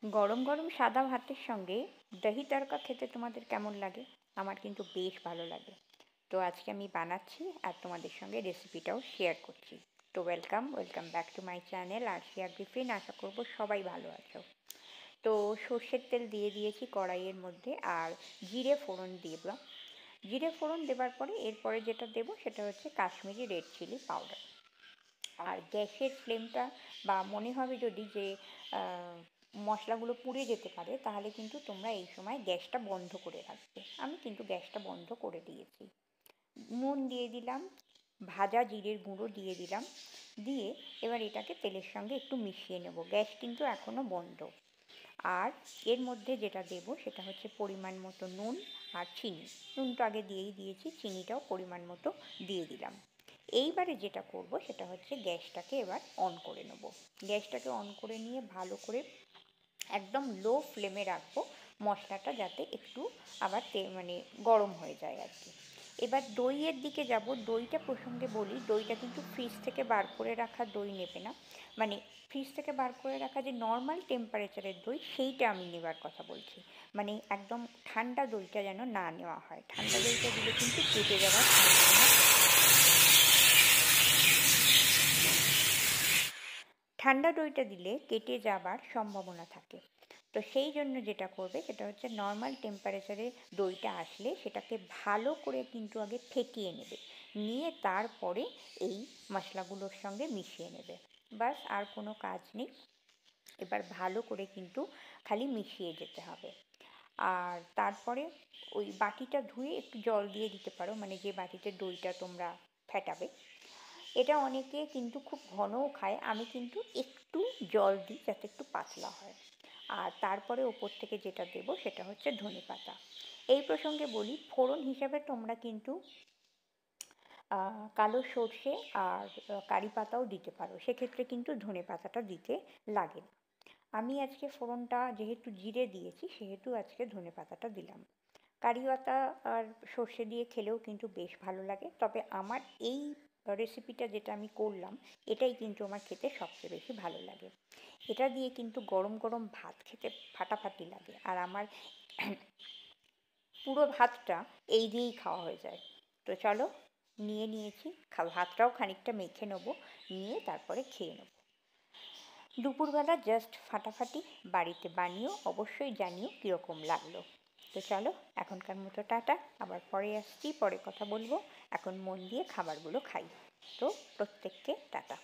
গরম গরম সাদা ভাতের সঙ্গে দহি তড়কা খেতে তোমাদের কেমন লাগে? আমার কিন্তু বেশ ভালো লাগে। তো আজকে আমি বানাচ্ছি আর তোমাদের সঙ্গে রেসিপিটাও শেয়ার করছি। তো welcome back to my channel Arshia Griffin. আশা করব সবাই ভালো আছো। তো সর্ষের তেল দিয়ে দিয়েছি কড়াইয়ের মধ্যে, আর জিরে ফোড়ন দিলাম। জিরে ফোড়ন দেওয়ার পরে এরপরে যেটা দেবো সেটা হচ্ছে কাশ্মীরি রেড চিলি পাউডার। আর গ্যাসের ফ্লেমটা, বা মনে হবে যদি যে মশলাগুলো পুড়ে যেতে পারে, তাহলে কিন্তু তোমরা এই সময় গ্যাসটা বন্ধ করে রাখবে। আমি কিন্তু গ্যাসটা বন্ধ করে দিয়েছি। নুন দিয়ে দিলাম, ভাজা জিরের গুঁড়ো দিয়ে দিলাম, দিয়ে এবার এটাকে তেলের সঙ্গে একটু মিশিয়ে নেব। গ্যাস কিন্তু এখনও বন্ধ। আর এর মধ্যে যেটা দেব সেটা হচ্ছে পরিমাণ মতো নুন আর চিনি। নুন তো আগে দিয়েই দিয়েছি, চিনিটাও পরিমাণ মতো দিয়ে দিলাম। এইবারে যেটা করব সেটা হচ্ছে গ্যাসটাকে এবার অন করে নেব। গ্যাসটাকে অন করে নিয়ে ভালো করে একদম লো ফ্লেমে রাখবো, মশলাটা যাতে একটু আবার মানে গরম হয়ে যায় আর কি। এবার দইয়ের দিকে যাব। দইটা প্রসঙ্গে বলি, দইটা কিন্তু ফ্রিজ থেকে বার করে রাখা দই নেবে না। মানে ফ্রিজ থেকে বার করে রাখা যে নর্মাল টেম্পারেচারের দই, সেইটা আমি নেবার কথা বলছি। মানে একদম ঠান্ডা দইটা যেন না নেওয়া হয়। ঠান্ডা দইটা দিলে কিন্তু কেটে যাওয়ার সম্ভাবনা, ঠান্ডা দইটা দিলে কেটে যাবার সম্ভাবনা থাকে। তো সেই জন্য যেটা করবে সেটা হচ্ছে নর্মাল টেম্পারেচারে দইটা আসলে সেটাকে ভালো করে কিন্তু আগে ফেটিয়ে নেবে, নিয়ে তারপরে এই মশলাগুলোর সঙ্গে মিশিয়ে নেবে। ব্যাস, আর কোনো কাজ নেই। এবার ভালো করে কিন্তু খালি মিশিয়ে যেতে হবে। আর তারপরে ওই বাটিটা ধুয়ে একটু জল দিয়ে দিতে পারো, মানে যে বাটিতে দইটা তোমরা ফেটাবে। এটা অনেকে কিন্তু খুব ঘনও খায়, আমি কিন্তু একটু জল দিই যাতে একটু পাতলা হয়। আর তারপরে ওপর থেকে যেটা দেবো সেটা হচ্ছে ধনেপাতা। এই প্রসঙ্গে বলি, ফোড়ন হিসাবে তোমরা কিন্তু কালো সর্ষে আর কারি পাতাও দিতে পারো, সেক্ষেত্রে কিন্তু ধনেপাতাটা দিতে লাগে না। আমি আজকে ফোড়নটা যেহেতু জিরে দিয়েছি, সেহেতু আজকে ধনেপাতাটা দিলাম। কারি পাতা আর সর্ষে দিয়ে খেলেও কিন্তু বেশ ভালো লাগে, তবে আমার এই রেসিপিটা যেটা আমি করলাম, এটাই কিন্তু আমার খেতে সবচেয়ে বেশি ভালো লাগে। এটা দিয়ে কিন্তু গরম গরম ভাত খেতে ফাটাফাটি লাগে, আর আমার পুরো ভাতটা এই দিয়েই খাওয়া হয়ে যায়। তো চলো, নিয়েছি, ভাতটাও খানিকটা মেখে নেবো, নিয়ে তারপরে খেয়ে নেবো। দুপুরবেলা জাস্ট ফাটাফাটি, বাড়িতে বানিও, অবশ্যই জানিও কীরকম লাগলো। তো চলো, এখনকার মতো টাটা, আবার পরে আসছি, পরে কথা বলবো। এখন মন দিয়ে খাবারগুলো খাই। তো প্রত্যেককে টাটা।